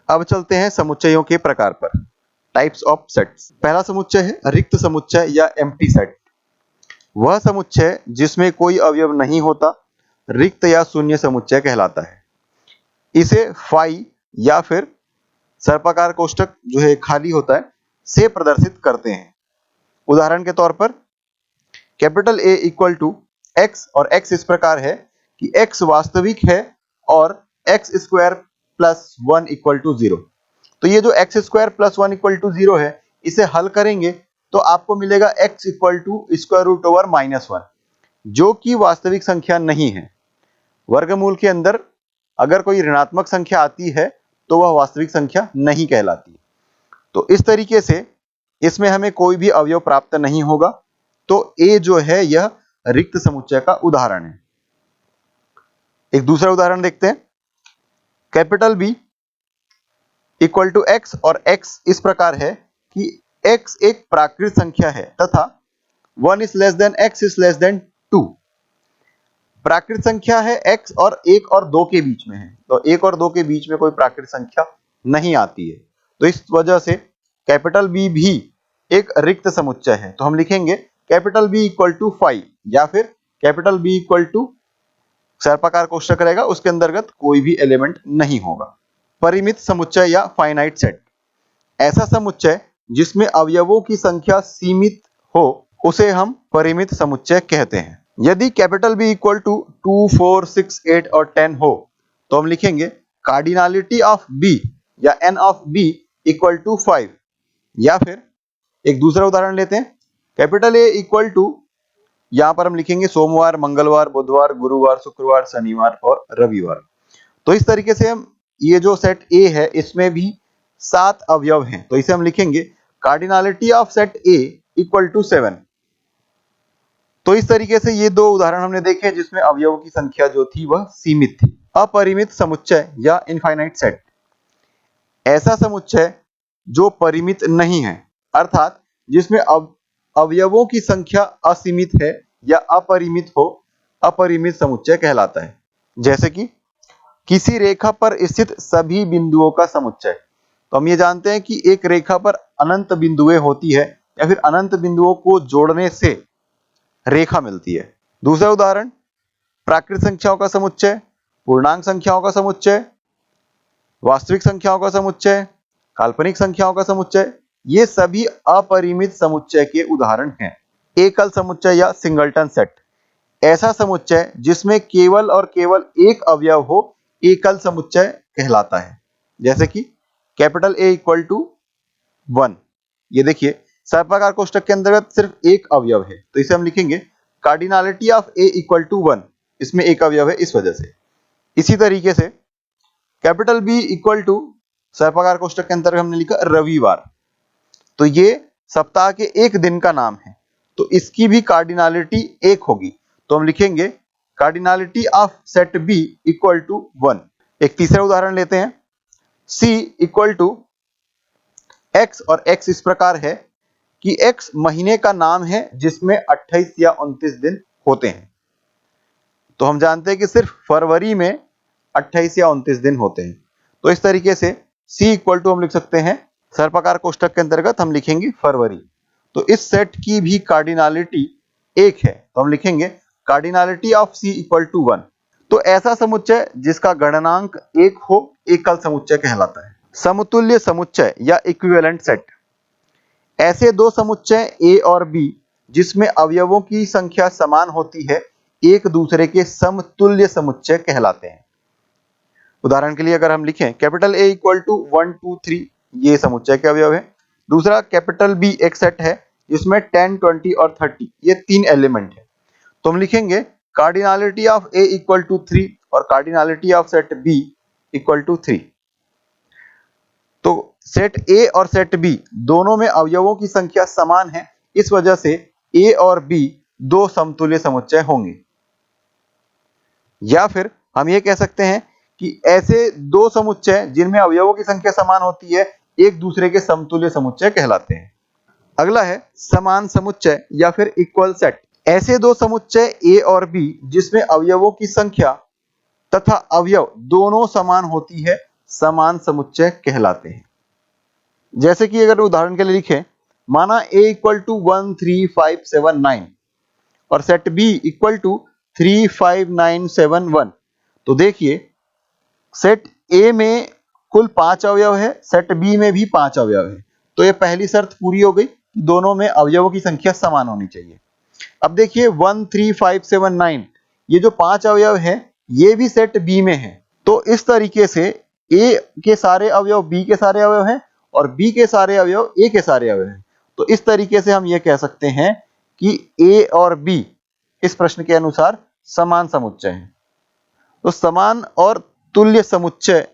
अब चलते हैं समुच्चयों के प्रकार पर, टाइप्स ऑफ सेट्स। पहला समुच्चय है रिक्त समुच्चय या एम्प्टी सेट। वह समुच्चय जिसमें कोई अवयव नहीं होता रिक्त या शून्य समुच्चय कहलाता है। इसे फाई या फिर सर्पाकार कोष्ठक जो है खाली होता है से प्रदर्शित करते हैं। उदाहरण के तौर पर capital A equal to x और x इस प्रकार है कि x वास्तविक है और x square plus 1 equal to 0। तो ये जो x square plus 1 equal to 0 है, इसे हल करेंगे तो आपको मिलेगा x equal to square root over -1, जो कि वास्तविक संख्या नहीं है। वर्गमूल के अंदर अगर कोई ऋणात्मक संख्या आती है तो वह वास्तविक संख्या नहीं कहलाती। तो इस तरीके से इसमें हमें कोई भी अवयव प्राप्त नहीं होगा। तो A जो है यह रिक्त समुच्चय का उदाहरण है। एक दूसरा उदाहरण देखते हैं। Capital B equal to x और x इस प्रकार है कि x एक प्राकृत संख्या है तथा 1 is less then x is less then 2। प्राकृत संख्या है x और 1 और 2 के बीच में है, तो 1 और 2 के बीच में कोई प्राकृत संख्या नहीं आती है। तो इस वजह से कैपिटल B भी एक रिक्त समुच्चय है। तो हम लिखेंगे कैपिटल B इक्वल टू 5 या फिर कैपिटल B इक्वल टू सर्पाकार कोष्ठक रहेगा, उसके अंतर्गत कोई भी एलिमेंट नहीं होगा। परिमित समुच्चय या फाइनाइट सेट। ऐसा समुच्चय जिसमें अवयवों की संख्या सीमित हो उसे हम परिमित समुच्चय कहते हैं। यदि कैपिटल B इक्वल टू 2, 4, 6, 8 और 10 हो तो हम लिखेंगे कार्डिनलिटी ऑफ B या n of B equal to 5। या फिर एक दूसरा उदाहरण लेते हैं। कैपिटल A इक्वल टू, यहां पर हम लिखेंगे सोमवार, मंगलवार, बुधवार, गुरुवार, शुक्रवार, शनिवार और रविवार। तो इस तरीके से हम ये जो सेट A है इसमें भी 7 अवयव हैं, तो इसे हम लिखेंगे cardinality of set A equal to 7। तो इस तरीके से ये दो उदाहरण हमने देखे जिसमें अवयवों की संख्या जो थी वह सीमित थी। अपरिमित समुच्चय या इनफाइनाइट सेट। ऐसा समुच्चय जो परिमित नहीं है, अर्थात जिसमें अवयवों की संख्या असीमित है या अपरिमित हो, अपरिमित समुच्चय कहलाता है। जैसे कि किसी रेखा पर स्थित सभी बिंदुओं का समुच्चय। तो हम ये जानते हैं कि एक रेखा पर अनंत बिंदुएं होती है या फिर अनंत बिंदुओं को जोड़ने से रेखा मिलती है। दूसरा उदाहरण प्राकृत संख्याओं का समुच्चय, पूर्णांक संख्याओं का समुच्चय, वास्तविक संख्याओं का समुच्चय, काल्पनिक संख्याओं का समुच्चय, ये सभी अपरिमित समुच्चय के उदाहरण हैं। एकल समुच्चय या सिंगलटन सेट। ऐसा समुच्चय जिसमें केवल और केवल एक अवयव हो एकल समुच्चय कहलाता है। जैसे कि कैपिटल A इक्वल टू 1। ये देखिए सर्पाकार कोष्ठक के अंतर्गत सिर्फ एक अवयव है, तो इसे हम लिखेंगे cardinality of A equal to 1। इसमें एक अवयव है इस वजह से। इसी तरीके से कैपिटल B इक्वल टू सर्पाकार कोष्ठक के अंतर्गत हमने लिखा रविवार, तो ये सप्ताह के एक दिन का नाम है, तो इसकी भी कार्डिनलिटी 1 होगी। तो हम लिखेंगे cardinality of set B equal to 1। एक तीसरा उदाहरण लेते हैं। C इक्वल टू x और x इस प्रकार है कि x महीने का नाम है जिसमें 28 या 29 दिन होते हैं। तो हम जानते हैं कि सिर्फ फरवरी में 28 या 29 दिन होते हैं। तो इस तरीके से C इक्वल टू हम लिख सकते हैं, सर्पाकार कोष्ठक के अंतर्गत हम लिखेंगे फरवरी। तो इस सेट की भी कार्डिनलिटी 1 है, तो हम लिखेंगे cardinality of C equal to 1। तो ऐसा समुच्चय जिसका गणनांक 1 हो एकल समुच्चय कहलाता है। समतुल्य समुच्चय या इक्विवेलेंट सेट। ऐसे दो समुच्चय A और B जिसमें अवयवों की संख्या समान होती है एक दूसरे के समतुल्य समुच्चय कहलाते हैं। उदाहरण के लिए अगर हम लिखें कैपिटल A इक्वल टू 1, 2, 3, ये समुच्चय के अवयव है। दूसरा कैपिटल B एक सेट है जिसमें 10, 20 और 30 ये 3 एलिमेंट है, तो हम लिखेंगे cardinality of A equal to 3 और cardinality of set B equal to 3। तो सेट A और सेट B दोनों में अवयवों की संख्या समान है, इस वजह से A और B दो समतुल्य समुच्चय होंगे। या फिर हम ये कह सकते हैं कि ऐसे दो समुच्चय जिनमें अवयवों की संख्या समान होती है एक दूसरे के समतुल्य समुच्चय कहलाते हैं। अगला है समान समुच्चय या फिर इक्वल सेट। ऐसे दो समुच्चय A और B जिसमें अवयवों की संख्या तथा अवयव दोनों समान होती है समान समुच्चय कहलाते हैं। जैसे कि अगर उदाहरण के लिए लिखें, माना A इक्वल टू 1 3 5 7 9 और सेट B इक्वल टू 3 5 9 7 1। तो देखिए सेट A में कुल 5 अवयव है, सेट B में भी 5 अवयव है। तो ये पहली शर्त पूरी हो गई, दोनों में अवयवों की संख्या समान होनी चाहिए। अब देखिए 1 3 5 7 9 ये जो 5 अवयव है ये भी सेट B में है। तो इस तरीके से A के सारे अवयव B के सारे अवयव हैं और B के सारे अवयव A के सारे अवयव हैं। तो इस तरीके से हम ये कह सकते हैं कि A और B इस प्रश्न के अनुसार समान समुच्चय हैं। तो समान और तुल्य समुच्चय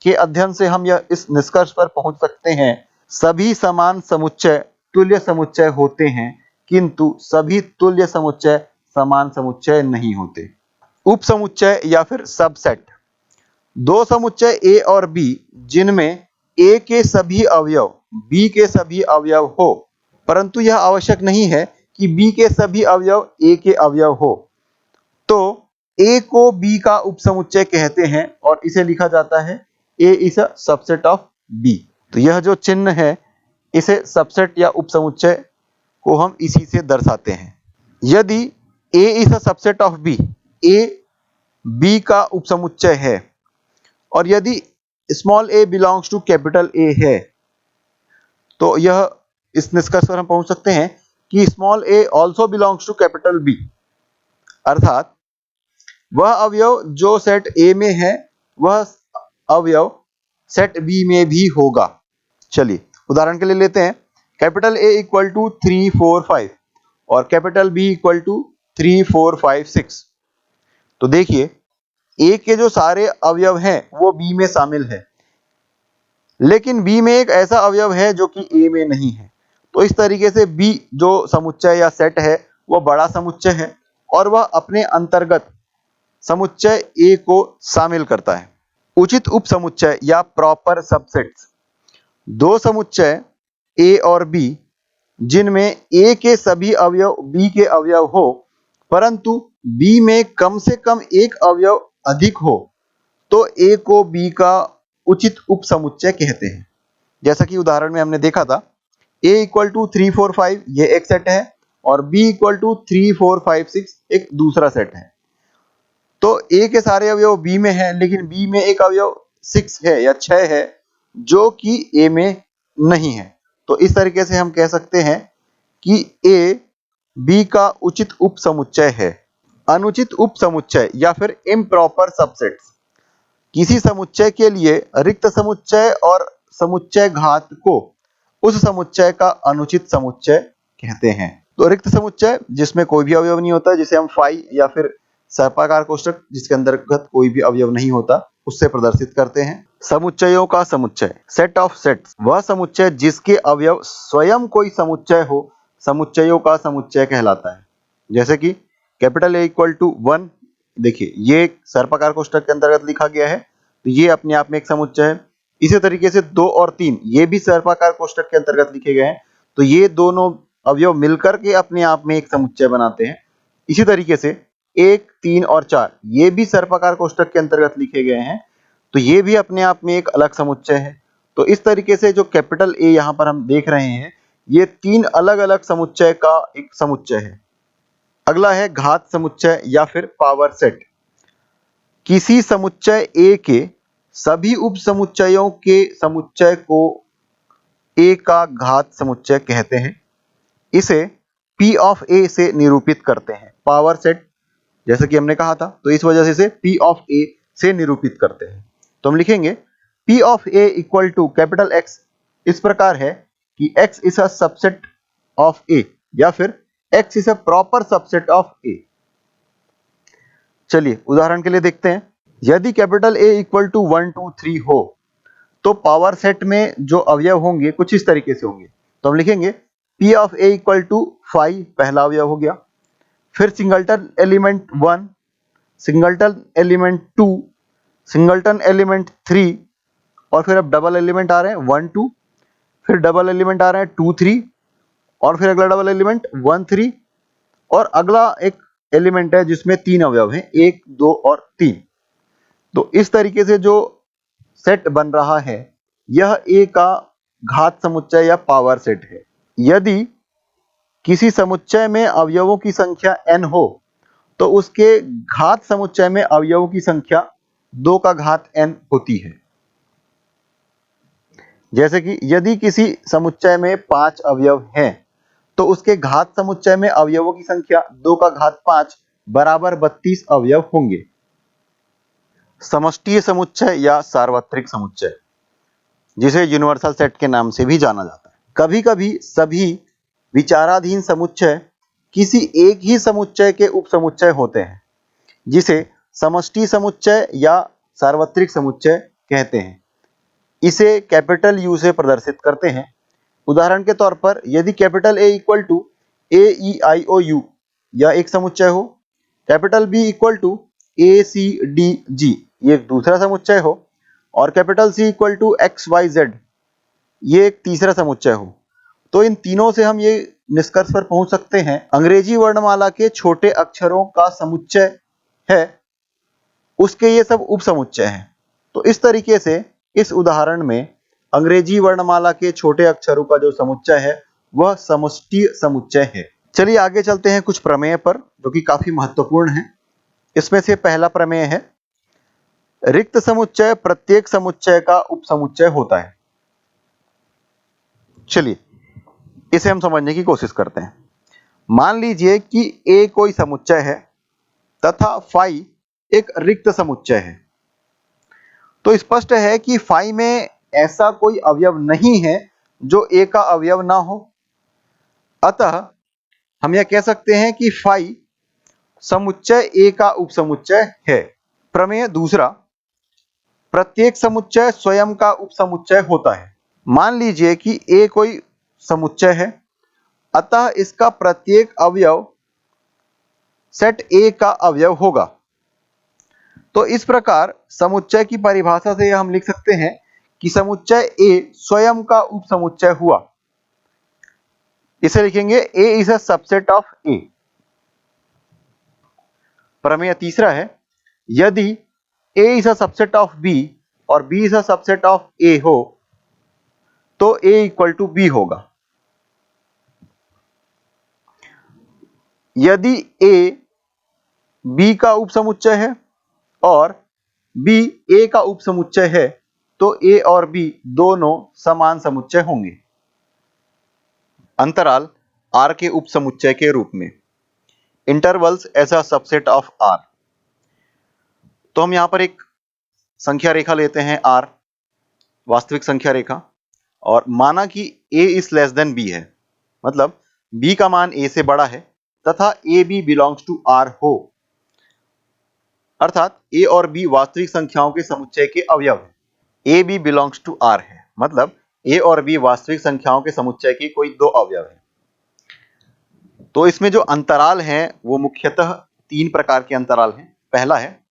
के अध्ययन से हम यह इस निष्कर्ष पर पहुंच सकते हैं, सभी समान समुच्चय तुल्य समुच्चय होते हैं, किंतु सभी तुल्य समुच्चय समान समुच्चय नहीं होते। उपसमुच्चय या फिर सबसेट, दो समुच्चय A और B जिनमें A के सभी अवयव B के सभी अवयव हो, परंतु यह आवश्यक नहीं है कि B के सभी अवयव A के अवयव हो, तो A को B का उपसमुच्चय कहते हैं और इसे लिखा जाता है A is a subset of B। तो यह जो चिन्ह है इसे सबसेट या उपसमुच्चय को हम इसी से दर्शाते हैं। यदि A is a subset of B, A B का उपसमुच्चय है और यदि small a belongs to capital A है, तो यह इस निष्कर्ष पर हम पहुंच सकते हैं कि small a also belongs to capital B, अर्थात वह अवयव जो सेट A में है वह अवयव सेट B में भी होगा। चलिए उदाहरण के लिए लेते हैं, कैपिटल A इक्वल टू 3 4 5 और कैपिटल B इक्वल टू 3 4 5 6। तो देखिए A के जो सारे अवयव हैं वो B में शामिल है, लेकिन B में एक ऐसा अवयव है जो कि A में नहीं है। तो इस तरीके से B जो समुच्चय या सेट है वह बड़ा समुच्चय है और वह अपने अंतर्गत समुच्चय A को शामिल करता है। उचित उपसमुच्चय या प्रॉपर सबसेट्स, दो समुच्चय A और B जिनमें A के सभी अवयव B के अवयव हो, परंतु B में कम से कम एक अवयव अधिक हो, तो A को B का उचित उपसमुच्चय कहते हैं। जैसा कि उदाहरण में हमने देखा था, A इक्वल टू 3 4 5 ये एक सेट है और B इक्वल टू 3 4 5 6 एक दूसरा सेट है। तो A के सारे अवयव B में है, लेकिन B में एक अवयव 6 है या 6 है जो कि A में नहीं है। तो इस तरीके से हम कह सकते हैं कि A B का उचित उपसमुच्चय है। अनुचित उपसमुच्चय या फिर इम्प्रॉपर सबसेट्स, किसी समुच्चय के लिए रिक्त समुच्चय और समुच्चय घात को उस समुच्चय का अनुचित समुच्चय कहते हैं। तो रिक्त समुच्चय जिसमें कोई भी अवयव नहीं होता, जिसे हम फाई या फिर सर्पाकार कोष्ठक जिसके अंतर्गत कोई भी अवयव नहीं होता उससे प्रदर्शित करते हैं। समुच्चयों का समुच्चय, सेट ऑफ सेट्स, वह समुच्चय जिसके अवयव स्वयं कोई समुच्चय हो, समुच्चयों का समुच्चय कहलाता है। जैसे कि कैपिटल A इक्वल टू 1, देखिए ये सर्पाकार कोष्ठक के अंतर्गत लिखा गया है, तो ये अपने आप में एक समुच्चय है। इसी तरीके से 2 और 3 ये भी सर्पाकार कोष्ठक के अंतर्गत लिखे गए हैं, तो ये दोनों अवयव मिलकर के अपने आप में एक समुच्चय बनाते हैं। इसी तरीके से 1 3 और 4 ये भी सर्पाकार कोष्ठक के अंतर्गत लिखे गए हैं, तो ये भी अपने आप में एक अलग समुच्चय है। तो इस तरीके से जो कैपिटल A यहाँ पर हम देख रहे हैं ये 3 अलग अलग समुच्चय का एक समुच्चय है। अगला है घात समुच्चय या फिर पावर सेट, किसी समुच्चय A के सभी उपसमुच्चयों के समुच्चय को A का घात समुच्चय कहते हैं। इसे P ऑफ A से निरूपित करते हैं। पावर सेट जैसा कि हमने कहा था, तो इस वजह से इसे P ऑफ A से निरूपित करते हैं। तो हम लिखेंगे P of A equal to capital X इस प्रकार है कि X is a subset of A या फिर X is a proper subset of A। चलिए उदाहरण के लिए देखते हैं, यदि कैपिटल A इक्वल टू 1 2 3 हो तो पावर सेट में जो अवयव होंगे कुछ इस तरीके से होंगे। तो हम लिखेंगे P of A equal to 5 पहला अवयव हो गया, फिर singleton element 1, singleton element 2, singleton element 3 और फिर अब डबल एलिमेंट आ रहे हैं 1 2, फिर डबल एलिमेंट आ रहे हैं 2 3 और फिर अगला डबल एलिमेंट 1 3 और अगला एक एलिमेंट है जिसमें 3 अवयव हैं 1 2 और 3। तो इस तरीके से जो सेट बन रहा है यह A का घात समुच्चय या पावर सेट है। यदि किसी समुच्चय में अवयवों की संख्या n हो तो उसके घात समुच्चय में अवयवों की संख्या 2 का घात n होती है। जैसे कि यदि किसी समुच्चय में 5 अवयव हैं तो उसके घात समुच्चय में अवयवों की संख्या 2 का घात 5 बराबर 32 अवयव होंगे। समष्टीय समुच्चय या सार्वत्रिक समुच्चय, जिसे यूनिवर्सल सेट के नाम से भी जाना जाता है। कभी कभी सभी विचाराधीन समुच्चय किसी एक ही समुच्चय के उपसमुच्चय होते हैं, जिसे समष्टि समुच्चय या सार्वत्रिक समुच्चय कहते हैं। इसे कैपिटल यू से प्रदर्शित करते हैं। उदाहरण के तौर पर यदि capital A equal to AEIOU या एक समुच्चय हो, capital B equal to ACDG ये एक दूसरा समुच्चय हो, और capital C equal to XYZ ये एक तीसरा समुच्चय हो, तो इन तीनों से हम ये निष्कर्ष पर पहुंच सकते हैं अंग्रेजी वर्णमाला के छोटे अक्षरों का समुच्चय है, उसके ये सब उपसमुच्चय हैं। तो इस तरीके से इस उदाहरण में अंग्रेजी वर्णमाला के छोटे अक्षरों का जो समुच्चय है वह समष्टि समुच्चय है। चलिए आगे चलते हैं कुछ प्रमेय पर जो कि काफी महत्वपूर्ण है। इसमें से पहला प्रमेय है, रिक्त समुच्चय प्रत्येक समुच्चय का उपसमुच्चय होता है। चलिए इसे हम समझने की कोशिश करते हैं। मान लीजिए कि A कोई समुच्चय है तथा फाई एक रिक्त समुच्चय है, तो स्पष्ट है कि फाई में ऐसा कोई अवयव नहीं है जो A का अवयव ना हो। अतः हम यह कह सकते हैं कि फाई समुच्चय A का उपसमुच्चय है। प्रमेय दूसरा, प्रत्येक समुच्चय स्वयं का उपसमुच्चय होता है। मान लीजिए कि A कोई समुच्चय है, अतः इसका प्रत्येक अवयव सेट A का अवयव होगा। तो इस प्रकार समुच्चय की परिभाषा से हम लिख सकते हैं कि समुच्चय A स्वयं का उपसमुच्चय हुआ। इसे लिखेंगे A is a subset of A। प्रमेय तीसरा है, यदि A is a subset of B और B is a subset of A हो तो A इक्वल टू B होगा। यदि A B का उपसमुच्चय है और B A का उपसमुच्चय है तो A और B दोनों समान समुच्चय होंगे। अंतराल R के उपसमुच्चय के रूप में, intervals as a subset of R। तो हम यहां पर एक संख्या रेखा लेते हैं R, वास्तविक संख्या रेखा, और माना कि A is less than B है, मतलब B का मान A से बड़ा है तथा AB बिलोंग्स टू R हो, अर्थात A और B वास्तविक संख्याओं के समुच्चय के अवयव हैं। AB बिलोंग्स टू R है, मतलब A और B वास्तविक संख्याओं के समुच्चय के कोई दो अवयव हैं। तो इसमें जो अंतराल हैं वो मुख्यतः तीन प्रकार के अंतराल हैं। पहला है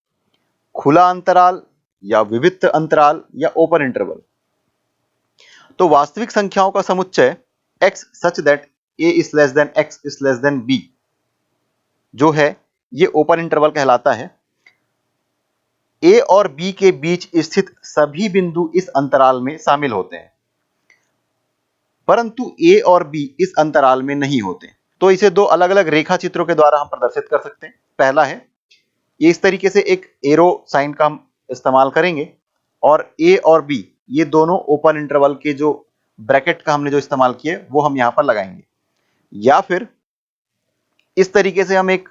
खुला अंतराल या विविक्त अंतराल या ओपन इंटरवल। तो वास्तविक संख्याओं का समुच्चय x such that a is less then x is less than b जो है ये ओपन इंटरवल कहलाता है। a और b के बीच स्थित सभी बिंदु इस अंतराल में शामिल होते हैं, परंतु a और b इस अंतराल में नहीं होते। तो इसे दो अलग अलग रेखा चित्रों के द्वारा हम प्रदर्शित कर सकते हैं। पहला है, ये इस तरीके से एक एरो साइन का हम इस्तेमाल करेंगे और a और b ये दोनों ओपन इंटरवल के जो ब्रैकेट का हमने जो इस्तेमाल किया वो हम यहां पर लगाएंगे, या फिर इस तरीके से हम एक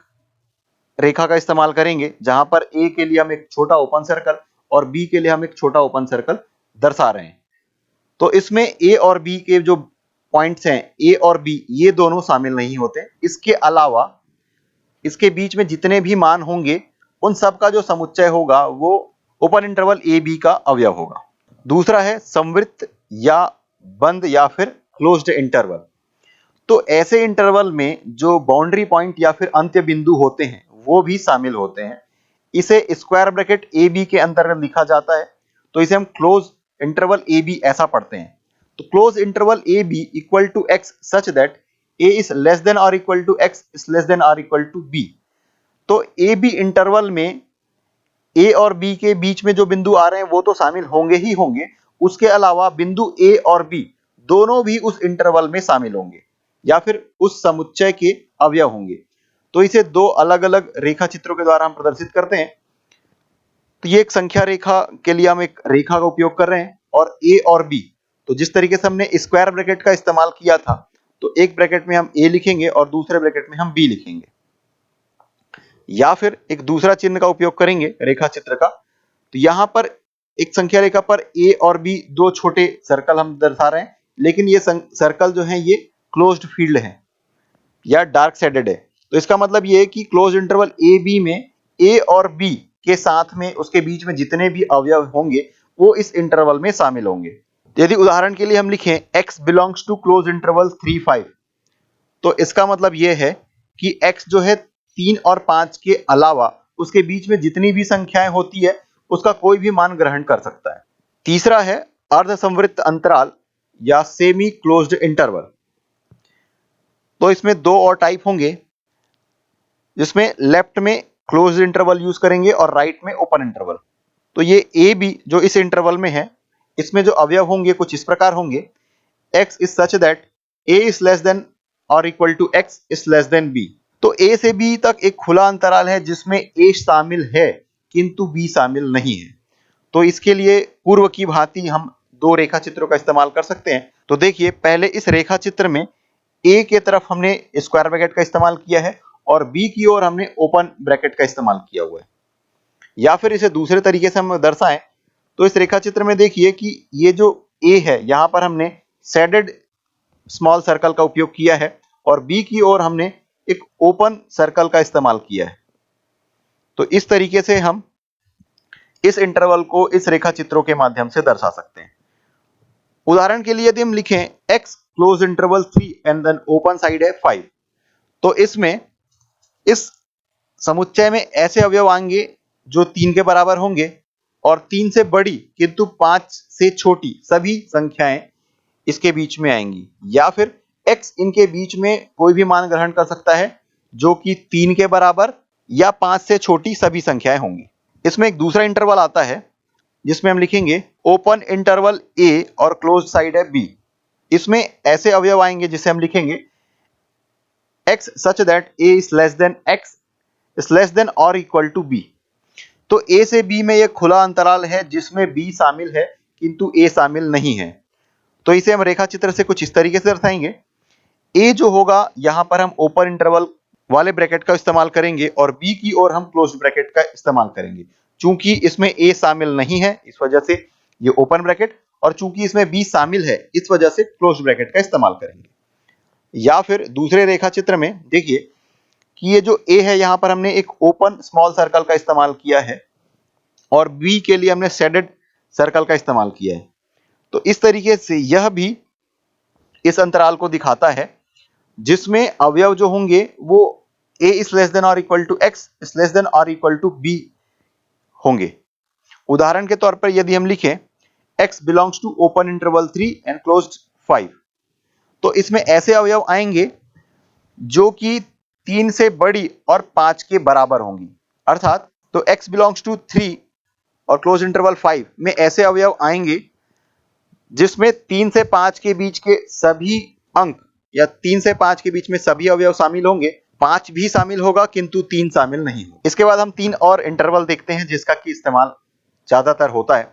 रेखा का इस्तेमाल करेंगे जहां पर a के लिए हम एक छोटा ओपन सर्कल और b के लिए हम एक छोटा ओपन सर्कल दर्शा रहे हैं। तो इसमें a और b के जो पॉइंट्स हैं a और b ये दोनों शामिल नहीं होते। इसके अलावा इसके बीच में जितने भी मान होंगे उन सब का जो समुच्चय होगा वो ओपन इंटरवल ए बी का अवयव होगा। दूसरा है समवृत्त या बंद या फिर क्लोज्ड इंटरवल। तो ऐसे इंटरवल में जो बाउंड्री पॉइंट या फिर अंत्य बिंदु होते हैं वो भी शामिल होते हैं। इसे स्क्वायर ब्रैकेट ए बी के अंतर्गत लिखा जाता है, तो इसे हम क्लोज इंटरवल ए बी ऐसा पढ़ते हैं। तो close interval A B equal to x such that a is less than or equal to x is less than or equal to b। तो ए बी इंटरवल में ए और B के बीच में जो बिंदु आ रहे हैं वो तो शामिल होंगे ही होंगे, उसके अलावा बिंदु ए और बी दोनों भी उस इंटरवल में शामिल होंगे या फिर उस समुच्चय के अवयव होंगे। तो इसे दो अलग अलग रेखा चित्रों के द्वारा हम प्रदर्शित करते हैं। तो ये एक संख्या रेखा के लिए हम एक रेखा का उपयोग कर रहे हैं, और ए और बी, तो जिस तरीके से हमने स्क्वायर ब्रैकेट का इस्तेमाल किया था, तो एक ब्रैकेट में हम ए लिखेंगे और दूसरे ब्रैकेट में हम बी लिखेंगे, या फिर एक दूसरा चिन्ह का उपयोग करेंगे रेखा चित्र का। तो यहां पर एक संख्या रेखा पर ए और बी दो छोटे सर्कल हम दर्शा रहे हैं, लेकिन ये सर्कल जो है ये क्लोज्ड फील्ड है या डार्क शेडेड है। तो इसका मतलब ये है कि क्लोज इंटरवल ए बी में ए और बी के साथ में उसके बीच में जितने भी अवयव होंगे वो इस इंटरवल में शामिल होंगे। यदि उदाहरण के लिए हम लिखें x belongs to close interval 3 5, तो इसका मतलब यह है कि x जो है 3 और 5 के अलावा उसके बीच में जितनी भी संख्याएं होती है उसका कोई भी मान ग्रहण कर सकता है। तीसरा है अर्ध संवृत्त अंतराल या सेमी क्लोज्ड इंटरवल। तो इसमें दो और टाइप होंगे, जिसमें लेफ्ट में क्लोज इंटरवल यूज करेंगे और राइट में ओपन इंटरवल। तो ये ए बी जो इस इंटरवल में है, इसमें जो अवयव होंगे कुछ इस प्रकार होंगे। x is such that a is less than और equal to x is less than b। तो a से b तक एक खुला अंतराल है जिसमें a शामिल है किंतु b शामिल नहीं है। तो इसके लिए पूर्व की भांति हम दो रेखा चित्रों का इस्तेमाल कर सकते हैं। तो देखिए, पहले इस रेखा चित्र में a के तरफ हमने स्क्वायर ब्रैकेट का इस्तेमाल किया है और b की ओर हमने ओपन ब्रैकेट का इस्तेमाल किया हुआ है। या फिर इसे दूसरे तरीके से हम दर्शाएं तो इस रेखा चित्र में देखिए कि ये जो a है यहां पर हमने शेडेड स्मॉल सर्कल का उपयोग किया है और b की ओर हमने एक ओपन सर्कल का इस्तेमाल किया है। तो इस तरीके से हम इस इंटरवल को इस रेखा चित्रों के माध्यम से दर्शा सकते हैं। उदाहरण के लिए यदि हम लिखें x close interval 3 and then open side है 5, तो इसमें इस समुच्चय में ऐसे अवयव आएंगे जो 3 के बराबर होंगे और 3 से बड़ी किंतु 5 से छोटी सभी संख्याएं इसके बीच में आएंगी, या फिर x इनके बीच में कोई भी मान ग्रहण कर सकता है जो कि 3 के बराबर या 5 से छोटी सभी संख्याएं होंगी। इसमें एक दूसरा इंटरवल आता है जिसमें हम लिखेंगे ओपन इंटरवल a और क्लोज साइड है b। इसमें ऐसे अवयव आएंगे जिसे हम लिखेंगे x such that a is less then x is less than और इक्वल टू b। तो a से b में यह खुला अंतराल है जिसमें b शामिल है किंतु a शामिल नहीं है। तो इसे हम रेखा चित्र से कुछ इस तरीके से दर्शाएंगे। a जो होगा यहां पर हम ओपन इंटरवल वाले ब्रैकेट का इस्तेमाल करेंगे और b की ओर हम क्लोज्ड ब्रैकेट का इस्तेमाल करेंगे। चूंकि इसमें a शामिल नहीं है इस वजह से ये ओपन ब्रैकेट, और चूंकि इसमें b शामिल है इस वजह से क्लोज्ड ब्रैकेट का इस्तेमाल करेंगे। या फिर दूसरे रेखा चित्र में देखिए कि ये जो a है यहां पर हमने एक ओपन स्मॉल सर्कल का इस्तेमाल किया है और b के लिए हमने शेडेड सर्कल का इस्तेमाल किया है। तो इस तरीके से यह भी इस अंतराल को दिखाता है जिसमें अवयव जो होंगे वो a इज लेस देन और equal to x is less than और इक्वल टू b होंगे। उदाहरण के तौर पर यदि हम लिखें x belongs to open interval 3 and closed 5, तो इसमें ऐसे अवयव आएंगे जो कि 3 से बड़ी और 5 के बराबर होंगी। अर्थात तो x बिलोंग्स टू 3 और क्लोज इंटरवल 5 में ऐसे अवयव आएंगे जिसमें 3 से 5 के बीच के सभी अंक या 3 से 5 के बीच में सभी अवयव शामिल होंगे। 5 भी शामिल होगा किंतु 3 शामिल नहीं होगा। इसके बाद हम 3 और इंटरवल देखते हैं जिसका कि इस्तेमाल ज्यादातर होता है।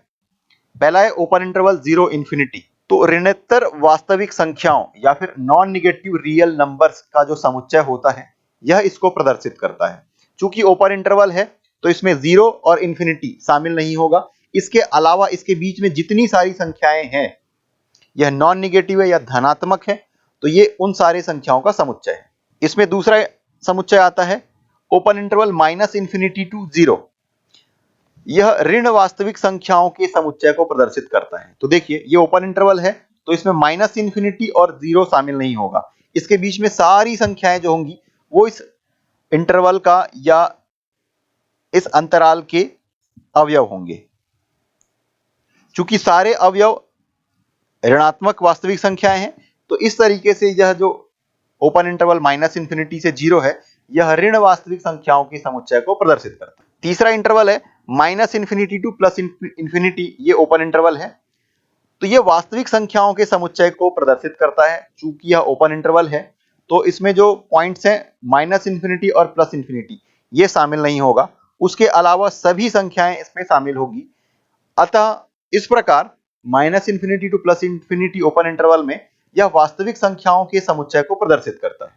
पहला है ओपन इंटरवल 0 इंफिनिटी। तो ऋणोत्तर वास्तविक संख्याओं या फिर नॉन निगेटिव रियल नंबर्स का जो समुच्चय होता है यह इसको प्रदर्शित करता है। चूंकि ओपन इंटरवल है तो इसमें 0 और इंफिनिटी शामिल नहीं होगा। इसके अलावा इसके बीच में जितनी सारी संख्याएं हैं यह नॉन निगेटिव है या धनात्मक है, तो ये उन सारी संख्याओं का समुच्चय है। इसमें दूसरा समुच्चय आता है open interval minus infinity to 0। यह ऋण वास्तविक संख्याओं के समुच्चय को प्रदर्शित करता है। तो देखिए ये ओपन इंटरवल है तो इसमें माइनस इंफिनिटी और 0 शामिल नहीं होगा। इसके बीच में सारी संख्याएं जो होंगी वो इस इंटरवल का या इस अंतराल के अवयव होंगे। चूंकि सारे अवयव ऋणात्मक वास्तविक संख्याएं हैं तो इस तरीके से यह जो ओपन इंटरवल माइनस इंफिनिटी से 0 है यह ऋण वास्तविक संख्याओं के समुच्चय को प्रदर्शित करता है। तीसरा इंटरवल है minus infinity two plus infinity, ये ओपन इंटरवल है। तो ये वास्तविक संख्याओं के समुच्चय को प्रदर्शित करता है। चूंकि यह ओपन इंटरवल है तो इसमें जो पॉइंट्स हैं माइनस इन्फिनिटी और प्लस इन्फिनिटी ये शामिल नहीं होगा, उसके अलावा सभी संख्याएं इसमें शामिल होगी। अतः इस प्रकार minus infinity two plus infinity open interval में यह वास्तविक संख्याओं के समुच्चय को प्रदर्शित करता है।